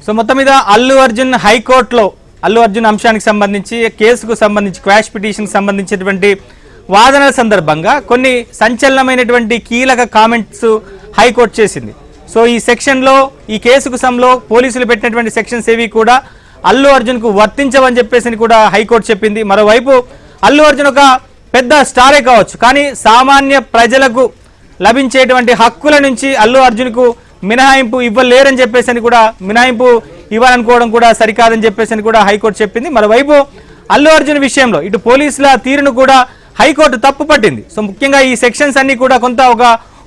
So మొత్తం మీద అల్లు అర్జున్ హైకోర్టులో అల్లు అర్జున్ అంశానికి సంబంధించి కేసుకు సంబంధించి క్వాష్ పిటిషన్కి సంబంధించినటువంటి వాదనల సందర్భంగా కొన్ని సంచలనమైనటువంటి కీలక కామెంట్స్ హైకోర్టు చేసింది. సో ఈ సెక్షన్లో ఈ కేసుకు సంలో పోలీసులు పెట్టినటువంటి సెక్షన్స్ ఏవి కూడా అల్లు అర్జున్కు వర్తించవని చెప్పేసి కూడా హైకోర్టు చెప్పింది. మరోవైపు అల్లు అర్జున్ ఒక పెద్ద స్టారే కావచ్చు, కానీ సామాన్య ప్రజలకు లభించేటువంటి హక్కుల నుంచి అల్లు అర్జున్కు మినహాయింపు ఇవ్వలేరని చెప్పేసి కూడా మినహాయింపు ఇవ్వాలనుకోవడం కూడా సరికాదని చెప్పేసి కూడా హైకోర్టు చెప్పింది. మరోవైపు అల్లు అర్జున్ విషయంలో ఇటు పోలీసుల తీరును కూడా హైకోర్టు తప్పు పట్టింది. సో ముఖ్యంగా ఈ సెక్షన్స్ అన్ని కూడా కొంత ఒక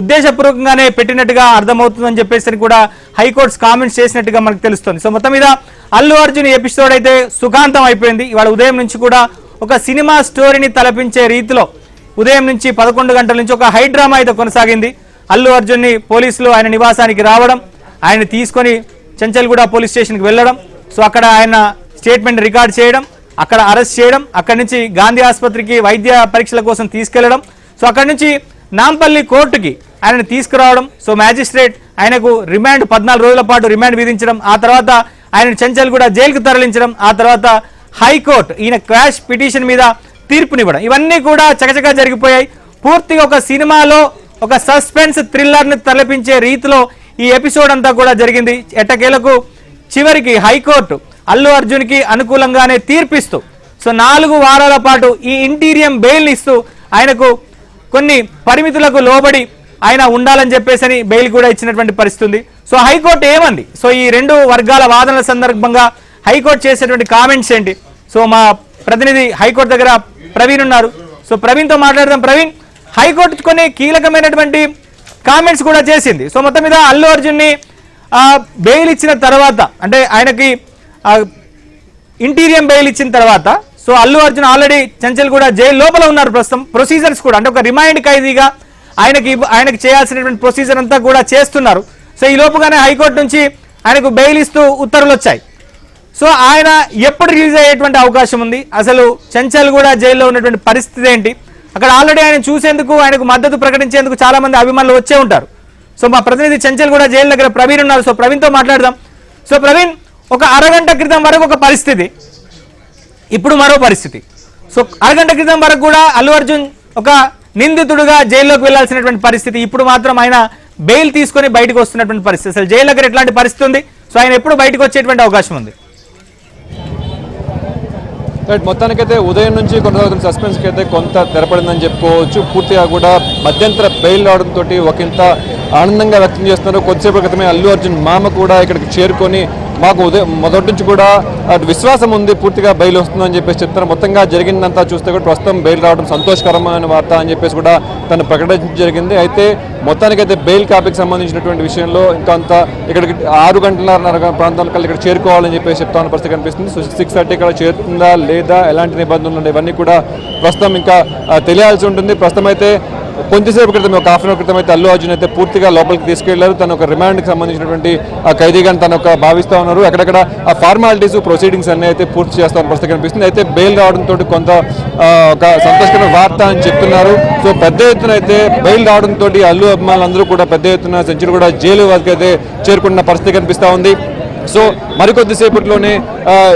ఉద్దేశపూర్వకంగానే పెట్టినట్టుగా అర్థమవుతుందని చెప్పేసి కూడా హైకోర్టు కామెంట్స్ చేసినట్టుగా మనకు తెలుస్తుంది. సో మొత్తం మీద అల్లు అర్జున్ ఎపిసోడ్ అయితే సుఖాంతం అయిపోయింది. ఇవాళ ఉదయం నుంచి కూడా ఒక సినిమా స్టోరీని తలపించే రీతిలో ఉదయం నుంచి 11 గంటల నుంచి ఒక హై డ్రామా అయితే కొనసాగింది. అల్లు అర్జున్ని పోలీసులు ఆయన నివాసానికి రావడం, ఆయన తీసుకొని చెంచల్గూడ పోలీస్ స్టేషన్కి వెళ్ళడం, సో అక్కడ ఆయన స్టేట్మెంట్ రికార్డ్ చేయడం, అక్కడ అరెస్ట్ చేయడం, అక్కడి నుంచి గాంధీ ఆసుపత్రికి వైద్య పరీక్షల కోసం తీసుకెళ్లడం, సో అక్కడి నుంచి నాంపల్లి కోర్టుకి ఆయనను తీసుకురావడం, సో మ్యాజిస్ట్రేట్ ఆయనకు రిమాండ్ 14 రోజుల పాటు రిమాండ్ విధించడం, ఆ తర్వాత ఆయన చెంచల్గూడ జైలుకు తరలించడం, ఆ తర్వాత హైకోర్టు ఈయన క్వాష్ పిటిషన్ మీద తీర్పునివ్వడం, ఇవన్నీ కూడా చకచకా జరిగిపోయాయి. పూర్తిగా ఒక సినిమాలో ఒక సస్పెన్స్ థ్రిల్లర్ని తలపించే రీతిలో ఈ ఎపిసోడ్ అంతా కూడా జరిగింది. ఎట్టకేలకు చివరికి హైకోర్టు అల్లు అర్జున్కి అనుకూలంగానే తీర్పిస్తూ సో 4 వారాల పాటు ఈ ఇంటీరియం బెయిల్ ఇస్తూ ఆయనకు కొన్ని పరిమితులకు లోబడి ఆయన ఉండాలని చెప్పేసి బెయిల్ కూడా ఇచ్చినటువంటి పరిస్థితి ఉంది. సో హైకోర్టు ఏమంది, సో ఈ 2 వర్గాల వాదనల సందర్భంగా హైకోర్టు చేసేటువంటి కామెంట్స్ ఏంటి? సో మా ప్రతినిధి హైకోర్టు దగ్గర ప్రవీణ్ ఉన్నారు. సో ప్రవీణ్తో మాట్లాడదాం. ప్రవీణ్, హైకోర్టు కొన్ని కీలకమైనటువంటి కామెంట్స్ కూడా చేసింది. సో మొత్తం మీద అల్లు అర్జున్ని బెయిల్ ఇచ్చిన తర్వాత, అంటే ఆయనకి ఇంటీరియం బెయిల్ ఇచ్చిన తర్వాత, so Allu Arjun already Chanchalguda jail లోపల ఉన్నారు ప్రస్తుతం. ప్రొసీజర్స్ కూడా అంటే ఒక రిమైండ్ ఖైదీగా ఆయనకి చేయాల్సినటువంటి ప్రొసీజర్ అంతా కూడా చేస్తున్నారు. సో ఈ లోపుగానే హైకోర్టు నుంచి ఆయనకు బెయిల్ ఇస్తూ ఉత్తర్వులు వచ్చాయి. సో ఆయన ఎప్పుడు రిలీజ్ అయ్యేటువంటి అవకాశం ఉంది? అసలు చెంచల్గూడ జైల్లో ఉన్నటువంటి పరిస్థితి ఏంటి? అక్కడ ఆల్రెడీ ఆయన చూసేందుకు, ఆయనకు మద్దతు ప్రకటించేందుకు చాలా మంది అభిమానులు వచ్చే ఉంటారు. సో మా ప్రతినిధి చెంచల్గూడ జైలు దగ్గర ప్రవీణ్ ఉన్నారు. సో ప్రవీణ్తో మాట్లాడదాం. సో ప్రవీణ్, ఒక అరగంట క్రితం వరకు ఒక పరిస్థితి, ఇప్పుడు మరో పరిస్థితి. సో అరగంట క్రితం వరకు కూడా అల్లు అర్జున్ ఒక నిందితుడుగా జైల్లోకి వెళ్లాల్సినటువంటి పరిస్థితి, ఇప్పుడు మాత్రం ఆయన బెయిల్ తీసుకొని బయటకు వస్తున్నటువంటి పరిస్థితి. అసలు జైలు దగ్గర ఎట్లాంటి పరిస్థితి ఉంది? సో ఆయన ఎప్పుడు బయటకు వచ్చేటువంటి అవకాశం ఉంది? మొత్తానికైతే ఉదయం నుంచి కొనసాగుతున్న సస్పెన్స్కి అయితే కొంత తెరపడిందని చెప్పుకోవచ్చు. పూర్తిగా కూడా మధ్యంతర బెయిల్ రావడంతో ఒకంత ఆనందంగా వ్యక్తం చేస్తున్నారు. కొద్దిసేపు క్రితమే అల్లు అర్జున్ మామ కూడా ఇక్కడికి చేరుకొని మాకు మొదటి నుంచి కూడా విశ్వాసం ఉంది పూర్తిగా బెయిల్ వస్తుందని చెప్పేసి చెప్తారు. మొత్తంగా జరిగిందంతా చూస్తే కూడా ప్రస్తుతం బెయిల్ రావడం సంతోషకరమైన వార్త అని చెప్పేసి కూడా తను ప్రకటించడం జరిగింది. అయితే మొత్తానికైతే బెయిల్ కాపీకి సంబంధించినటువంటి విషయంలో ఇంకా అంత ఇక్కడికి 6 గంటల ప్రాంతాల కల్లా ఇక్కడ చేరుకోవాలని చెప్పేసి చెప్తా ఉన్న పరిస్థితి కనిపిస్తుంది. సో 6:30 ఇక్కడ చేరుతుందా లేదా, ఎలాంటి నిబంధనలు ఉన్నాయి, ఇవన్నీ కూడా ప్రస్తుతం ఇంకా తెలియాల్సి ఉంటుంది. ప్రస్తుతం అయితే కొంచెంసేపు క్రితం, ఒక హాఫ్ అన్ అవర్ క్రితం అయితే అల్లు అర్జున్ అయితే పూర్తిగా లోపలికి తీసుకెళ్లారు. తను ఒక రిమాండ్కి సంబంధించినటువంటి ఖైదీగా తను ఒక భావిస్తూ ఉన్నారు. అక్కడక్కడ ఆ ఫార్మాలిటీస్, ప్రొసీడింగ్స్ అన్నీ అయితే పూర్తి చేస్తామని పరిస్థితి కనిపిస్తుంది. అయితే బెయిల్ రావడంతో కొంత ఒక సంతోషకరమైన వార్త అని చెప్తున్నారు. సో పెద్ద ఎత్తున అయితే బెయిల్ రావడంతో అల్లు అభిమానులందరూ కూడా పెద్ద ఎత్తున చెంచల్గూడ జైలు వరకు అయితే చేరుకున్న పరిస్థితి కనిపిస్తూ ఉంది. సో మరికొద్దిసేపట్లోనే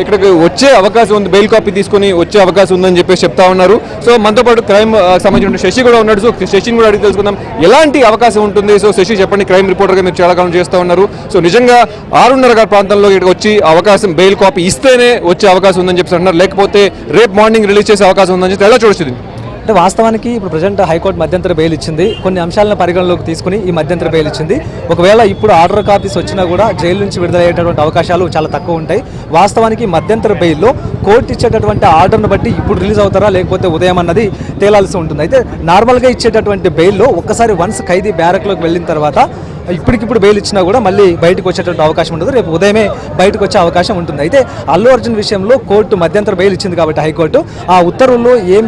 ఇక్కడికి వచ్చే అవకాశం ఉంది, బెయిల్ కాపీ తీసుకొని వచ్చే అవకాశం ఉందని చెప్పేసి చెప్తా ఉన్నారు. సో మనతో పాటు క్రైమ్ సంబంధించిన శశి కూడా ఉన్నాడు. సో శశిని కూడా అడిగి తెలుసుకుందాం, ఎలాంటి అవకాశం ఉంటుంది? సో శశి చెప్పండి, క్రైమ్ రిపోర్టర్గా మీరు చాలా కాలం చేస్తూ ఉన్నారు. సో నిజంగా 6:30 ప్రాంతంలో ఇక్కడికి వచ్చి అవకాశం, బెయిల్ కాపీ ఇస్తేనే వచ్చే అవకాశం ఉందని చెప్పి అంటున్నారు, లేకపోతే రేపు మార్నింగ్ రిలీజ్ చేసే అవకాశం ఉందని చెప్పి ఎలా చూడొచ్చు? అంటే వాస్తవానికి ఇప్పుడు ప్రజెంట్ హైకోర్టు మధ్యంతర బెయిల్ ఇచ్చింది. కొన్ని అంశాలను పరిగణలోకి తీసుకుని ఈ మధ్యంతర బెయిల్ ఇచ్చింది. ఒకవేళ ఇప్పుడు ఆర్డర్ కాపీస్ వచ్చినా కూడా జైలు నుంచి విడుదలయ్యేటటువంటి అవకాశాలు చాలా తక్కువ ఉంటాయి. వాస్తవానికి మధ్యంతర బెయిల్లో కోర్టు ఇచ్చేటటువంటి ఆర్డర్ను బట్టి ఇప్పుడు రిలీజ్ అవుతారా లేకపోతే ఉదయం అన్నది తేలాల్సి ఉంటుంది. అయితే నార్మల్గా ఇచ్చేటటువంటి బెయిల్లో ఒక్కసారి వన్స్ ఖైదీ బ్యారక్లోకి వెళ్ళిన తర్వాత ఇప్పటికిప్పుడు బెయిల్ ఇచ్చినా కూడా మళ్ళీ బయటకు వచ్చేటువంటి అవకాశం ఉండదు, రేపు ఉదయమే బయటకు వచ్చే అవకాశం ఉంటుంది. అయితే అల్లు అర్జున్ విషయంలో కోర్టు మధ్యంతర బెయిల్ ఇచ్చింది కాబట్టి హైకోర్టు ఆ ఉత్తర్వుల్లో ఏం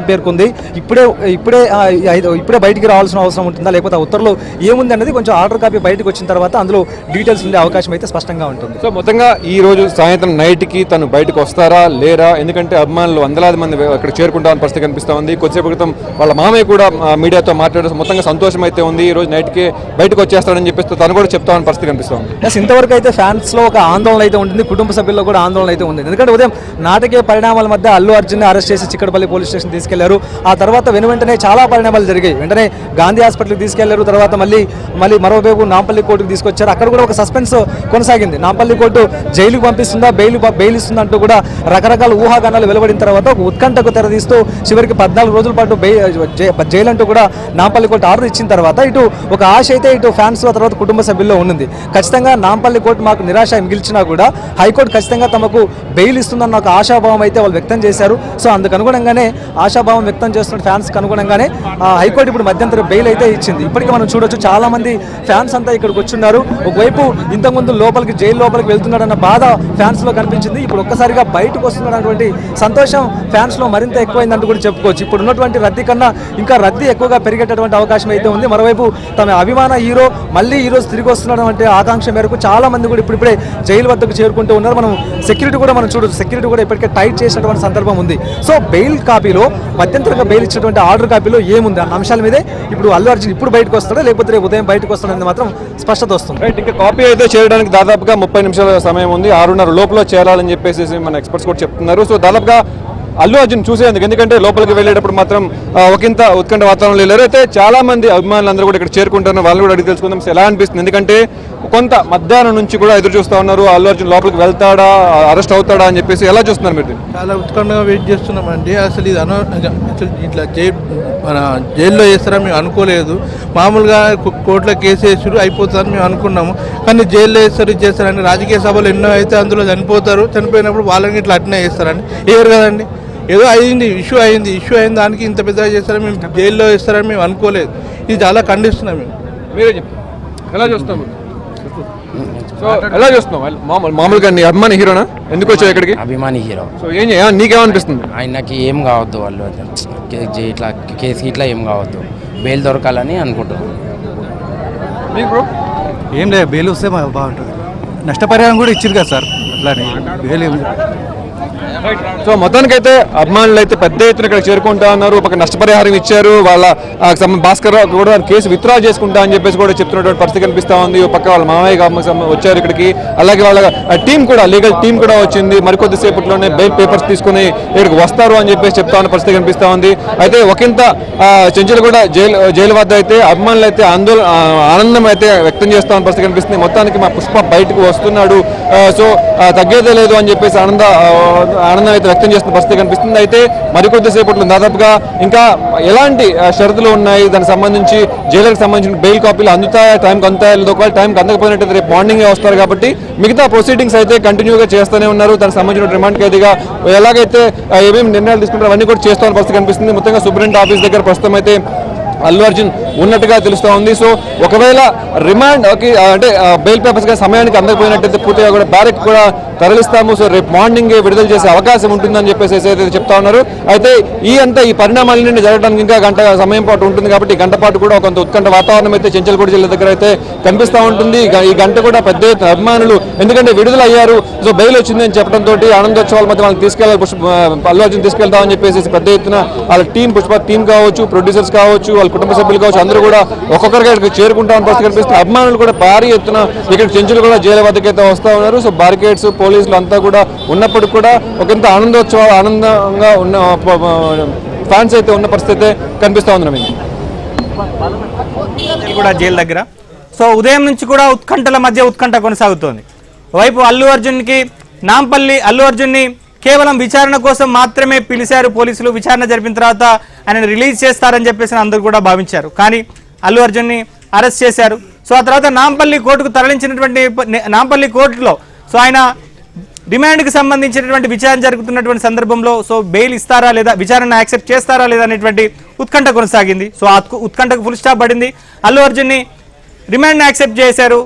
పేర్కొంది, ఇప్పుడే బయటికి రావాల్సిన అవసరం ఉంటుందా లేకపోతే ఆ ఉత్తర్వులు ఏముంది అన్నది కొంచెం ఆర్డర్ కాపీ బయటకు వచ్చిన తర్వాత అందులో డీటెయిల్స్ ఉండే అవకాశం అయితే స్పష్టంగా ఉంటుంది. సో మొత్తంగా ఈ రోజు సాయంత్రం నైట్కి తను బయటకు వస్తారా లేరా? ఎందుకంటే అభిమానులు వందలాది మంది అక్కడ చేరుకుంటామని పరిస్థితి కనిపిస్తూ ఉంది. కొద్దిసేపు క్రితం వాళ్ళ మామయ్య కూడా మీడియాతో మాట్లాడారు. మొత్తంగా సంతోషం అయితే ఉంది, ఈ రోజు నైట్కి బయటకు వచ్చేస్తారు చేస్తాడని చెప్పేసి తను కూడా చెప్తామని పరిస్థితి కనిపిస్తుంది. ఇంతవరకు అయితే ఫ్యాన్స్ లో ఒక ఆందోళన అయితే ఉంటుంది, కుటుంబ సభ్యుల్లో కూడా ఆందోళన అయితే ఉంది. ఎందుకంటే ఉదయం నాటకీయ పరిణామాల మధ్య అల్లు అర్జున్ అరెస్ట్ చేసి చిక్కడపల్లి పోలీస్ స్టేషన్ తీసుకెళ్లారు. ఆ తర్వాత వెంటనే చాలా పరిణామాలు జరిగాయి. వెంటనే గాంధీ హాస్పిటల్కి తీసుకెళ్లారు. తర్వాత మళ్ళీ మరోవైపు నాంపల్లి కోర్టుకు తీసుకొచ్చారు. అక్కడ కూడా ఒక సస్పెన్స్ కొనసాగింది. నాంపల్లి కోర్టు జైలుకు పంపిస్తుందా, బెయిల్ ఇస్తుందా అంటూ కూడా రకరకాల ఊహాగానాలు వెలువడిన తర్వాత ఒక ఉత్కంఠకు తెరదీస్తూ చివరికి 14 రోజుల పాటు జైలు అంటూ కూడా నాంపల్లి కోర్టు ఆర్డర్ ఇచ్చిన తర్వాత ఇటు ఒక ఆశ అయితే ఇటు ఫ్యాన్స్ తర్వాత కుటుంబ సభ్యుల్లో ఉంది. ఖచ్చితంగా నాంపల్లి కోర్టు మాకు నిరాశ మిగిల్చినా కూడా హైకోర్టు ఖచ్చితంగా తమకు బెయిల్ ఇస్తుందన్న ఒక ఆశాభావం అయితే వాళ్ళు వ్యక్తం చేశారు. సో అందుకు అనుగుణంగానే ఆశాభావం వ్యక్తం చేస్తున్న ఫ్యాన్స్కి అనుగుణంగానే హైకోర్టు ఇప్పుడు మధ్యంతర బెయిల్ అయితే ఇచ్చింది. ఇప్పటికీ మనం చూడొచ్చు చాలా మంది ఫ్యాన్స్ అంతా ఇక్కడికి వచ్చున్నారు. ఒకవైపు ఇంతకుముందు జైలు లోపలికి వెళ్తున్నాడన్న బాధ ఫ్యాన్స్ లో కనిపించింది. ఇప్పుడు ఒక్కసారిగా బయటకు వస్తున్నాడన్నటువంటి సంతోషం ఫ్యాన్స్ లో మరింత ఎక్కువైందంటూ కూడా చెప్పుకోవచ్చు. ఇప్పుడు ఉన్నటువంటి రద్దీ కన్నా ఇంకా రద్దీ ఎక్కువగా పెరిగేటటువంటి అవకాశం అయితే ఉంది. మరోవైపు తమ అభిమాన హీరో మళ్ళీ ఈ రోజు తిరిగి వస్తున్నాడు అంటే ఆకాంక్ష మేరకు చాలా మంది కూడా ఇప్పుడిప్పుడే జైలు వద్దకు చేరుకుంటూ ఉన్నారు. మనం సెక్యూరిటీ కూడా చూడొచ్చు, సెక్యూరిటీ కూడా ఇప్పటికే టైట్ చేసినటువంటి సందర్భం ఉంది. సో బెయిల్ కాపీలో మధ్యంతరంగా బెయిల్ ఇచ్చినటువంటి ఆర్డర్ కాపీలో ఏముంది అన్న అంశాల మీదే ఇప్పుడు అల్లు అర్జున్ ఇప్పుడు బయటకు వస్తాడా లేకపోతే రేపు ఉదయం బయటకు వస్తాడనేది మాత్రం స్పష్టత వస్తుంది. రైట్, ఇంకా కాపీ అయితే చేయడానికి దాదాపుగా 30 నిమిషాల సమయం ఉంది. 6:30 లోపల చేరాలని చెప్పేసి మన ఎక్స్పర్ట్స్ కూడా చెప్తున్నారు. సో దాదాపుగా అల్లు అర్జున్ చూసేందుకు, ఎందుకంటే లోపలికి వెళ్ళేటప్పుడు మాత్రం ఒకంత ఉత్కంఠ వాతావరణంలో వెళ్ళారు. అయితే చాలా మంది అభిమానులందరూ కూడా ఇక్కడ చేరుకుంటారు. వాళ్ళు కూడా అడిగి తెలుసుకుందాం ఎలా అనిపిస్తుంది. ఎందుకంటే కొంత మధ్యాహ్నం నుంచి కూడా ఎదురు చూస్తూ ఉన్నారు, అల్లు అర్జున్ లోపలికి వెళ్తాడా, అరెస్ట్ అవుతాడా అని చెప్పేసి. ఎలా చూస్తున్నారు మీరు? చాలా ఉత్కంఠంగా వెయిట్ చేస్తున్నామండి. అసలు ఇది అసలు ఇట్లా మన జైల్లో వేస్తారని మేము అనుకోలేదు. మామూలుగా కోర్టులో కేసు వేసారు అయిపోతుందని మేము అనుకున్నాము. కానీ జైల్లో వేస్తారు, ఇది చేస్తారని రాజకీయ సభలు ఎన్నో అయితే అందులో చనిపోయినప్పుడు వాళ్ళని ఇట్లా అట్నే వేస్తారని వేయరు కదండి. ఏదో ఇష్యూ అయింది దానికి ఇంత పెద్దగా చేస్తారని మేము జైల్లో వేస్తారని మేము అనుకోలేదు. ఇది చాలా ఖండిస్తున్నాం మేము. మీరే చెప్పండి, ఎలా చూస్తాము? సో ఎలా చూస్తున్నాం? మామూలుగా నీ అభిమాని హీరోనా? ఎందుకు వచ్చావు ఇక్కడికి? అభిమాని హీరో. సో నీకేమనిపిస్తుంది? ఆయనకి ఏం కావద్దు, వాళ్ళు ఇట్లా కేసు ఇట్లా ఏం కావద్దు, బెయిల్ దొరకాలని అనుకుంటున్నాను. మీకు ఏం లేదు, బెయిల్ వస్తే బాగుంటుంది. నష్టపరిహారం కూడా ఇచ్చారు కదా సార్, అట్లానే బెయిల్ ఏమి. సో మొత్తానికైతే అభిమానులు అయితే పెద్ద ఎత్తున ఇక్కడ చేరుకుంటా ఉన్నారు. ఒక నష్టపరిహారం ఇచ్చారు. వాళ్ళ భాస్కర్ రావు కూడా కేసు విత్డ్రా చేసుకుంటా అని చెప్పేసి కూడా చెప్తున్నటువంటి పరిస్థితి కనిపిస్తా ఉంది. పక్క వాళ్ళ మామయ్య వచ్చారు ఇక్కడికి. అలాగే వాళ్ళ టీం కూడా, లీగల్ టీం కూడా వచ్చింది. మరికొద్ది సేపట్లోనే బెయిల్ పేపర్స్ తీసుకుని ఇక్కడికి వస్తారు అని చెప్పేసి చెప్తా ఉన్న పరిస్థితి కనిపిస్తా ఉంది. అయితే ఒకంత చెంచులు కూడా జైలు వద్ద అయితే అభిమానులు అయితే ఆనందం అయితే వ్యక్తం చేస్తా ఉన్న పరిస్థితి కనిపిస్తుంది. మొత్తానికి మా పుష్ప బయటకు వస్తున్నాడు, సో తగ్గేదే లేదు అని చెప్పేసి ఆనందం అయితే వ్యక్తం చేస్తున్న పరిస్థితి కనిపిస్తుంది. అయితే మరికొద్ది సేపట్లో దాదాపుగా ఇంకా ఎలాంటి షరతులు ఉన్నాయి, దానికి సంబంధించి జైలుకి సంబంధించిన బెయిల్ కాపీలు అందుతాయా, టైంకి అందుతాయా లేదు, ఒకవేళ టైంకి అందకపోయినట్టు రేపు మార్నింగే వస్తారు. కాబట్టి మిగతా ప్రొసీడింగ్స్ అయితే కంటిన్యూగా చేస్తూనే ఉన్నారు. దానికి సంబంధించిన రిమాండ్ ఖైదీగా ఎలాగైతే ఏమేమి నిర్ణయాలు తీసుకుంటారో అవన్నీ కూడా చేస్తున్న పరిస్థితి కనిపిస్తుంది. మొత్తంగా సూపరింటెండెంట్ ఆఫీస్ దగ్గర ప్రస్తుతం అయితే అల్లు అర్జున్ ఉన్నట్టుగా తెలుస్తూ ఉంది. సో ఒకవేళ రిమాండ్ అంటే బెయిల్ పేపర్స్గా సమయానికి అందకపోయినట్టయితే పూర్తిగా కూడా బ్యారెక్ కూడా తరలిస్తాము. సో రేపు మార్నింగే విడుదల చేసే అవకాశం ఉంటుందని చెప్పేసి అయితే చెప్తా ఉన్నారు. అయితే ఈ పరిణామాలన్నీ జరగడానికి ఇంకా గంట సమయం పాటు ఉంటుంది. కాబట్టి గంట పాటు కూడా కొంత ఉత్కంఠ వాతావరణం అయితే చెంచల్గూడ జిల్లా దగ్గర అయితే కనిపిస్తూ ఉంటుంది. ఈ గంట కూడా పెద్ద ఎత్తున అభిమానులు, ఎందుకంటే విడుదల అయ్యారు, సో బెయిల్ వచ్చిందని చెప్పడంతో ఆనందోత్సవాల మధ్య వాళ్ళని తీసుకెళ్ళాలి, అల్లు అర్జున్ తీసుకెళ్తామని చెప్పేసి పెద్ద ఎత్తున వాళ్ళ టీం, పుష్ప టీం కావచ్చు, ప్రొడ్యూసర్స్ కావచ్చు, వాళ్ళ కుటుంబ సభ్యులు కావచ్చు, అందరూ కూడా ఒక్కొక్కరిగా ఇక్కడికి చేరుకుంటామని పరిస్థితి కనిపిస్తుంది. అభిమానులు కూడా భారీ ఎత్తున ఇక్కడ చెంచులు కూడా జైలు వద్దకు అయితే వస్తూ ఉన్నారు. సో బారికేడ్స్, పోలీసులు అంతా కూడా ఉన్నప్పటికీ కూడా ఒకంత ఆనందంగా ఉన్న ఫ్యాన్స్ అయితే ఉన్న పరిస్థితి కనిపిస్తూ ఉంది. కూడా జైలు దగ్గర సో ఉదయం నుంచి కూడా ఉత్కంఠల మధ్య ఉత్కంఠ కొనసాగుతోంది. వైపు అల్లు అర్జున్ని కేవలం విచారణ కోసం మాత్రమే పిలిచారు పోలీసులు. విచారణ జరిపిన తర్వాత ఆయనను రిలీజ్ చేస్తారని చెప్పేసి అందరూ కూడా భావించారు. కానీ అల్లు అర్జున్ని అరెస్ట్ చేశారు. సో ఆ తర్వాత నాంపల్లి కోర్టుకు తరలించినటువంటి నాంపల్లి కోర్టులో సో ఆయన డిమాండ్కి సంబంధించినటువంటి విచారణ జరుగుతున్నటువంటి సందర్భంలో సో బెయిల్ ఇస్తారా లేదా, విచారణ యాక్సెప్ట్ చేస్తారా లేదా అనేటువంటి ఉత్కంఠ కొనసాగింది. సో ఆ ఉత్కంఠకు ఫుల్ స్టాప్ పడింది. అల్లు అర్జున్ని రిమాండ్ని యాక్సెప్ట్ చేశారు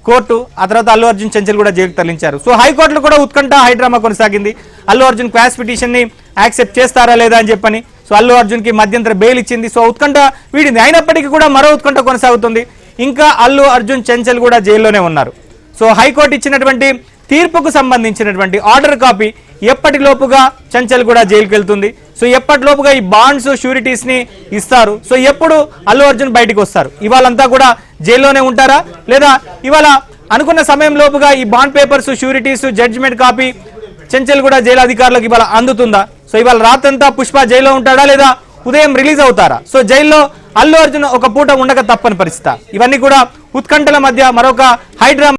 కోర్టు. ఆ తర్వాత అల్లు అర్జున్ చెంచల్ కూడా జైలుకు తరలించారు. సో హైకోర్టులో కూడా ఉత్కంఠ హైడ్రామా కొనసాగింది. అల్లు అర్జున్ క్వాష్ పిటిషన్ని యాక్సెప్ట్ చేస్తారా లేదా అని చెప్పని సో అల్లు అర్జున్కి మధ్యంతర బెయిల్ ఇచ్చింది. సో ఉత్కంఠ వీడింది. అయినప్పటికీ కూడా మరో ఉత్కంఠ కొనసాగుతుంది. ఇంకా అల్లు అర్జున్ చెంచల్ కూడా జైల్లోనే ఉన్నారు. సో హైకోర్టు ఇచ్చినటువంటి తీర్పుకు సంబంధించినటువంటి ఆర్డర్ కాపీ ఎప్పటిలోపుగా చంచల్ కూడా జైలుకి వెళ్తుంది. సో ఎప్పటిలోపుగా ఈ బాండ్స్ షూరిటీస్ ని ఇస్తారు. సో ఎప్పుడు అల్లు అర్జున్ బయటకు వస్తారు? ఇవాళంతా కూడా జైల్లోనే ఉంటారా, లేదా ఇవాళ అనుకున్న సమయం లోపుగా ఈ bond papers, sureties, judgement copy Chanchalguda jail అధికారులకు ఇవాళ అందుతుందా? సో ఇవాళ రాత్రంతా పుష్ప జైల్లో ఉంటాడా, లేదా ఉదయం రిలీజ్ అవుతారా? సో జైల్లో అల్లు అర్జున్ ఒక పూట ఉండక తప్పని పరిస్థితి. ఇవన్నీ కూడా ఉత్కంఠల మధ్య మరొక హైడ్రామా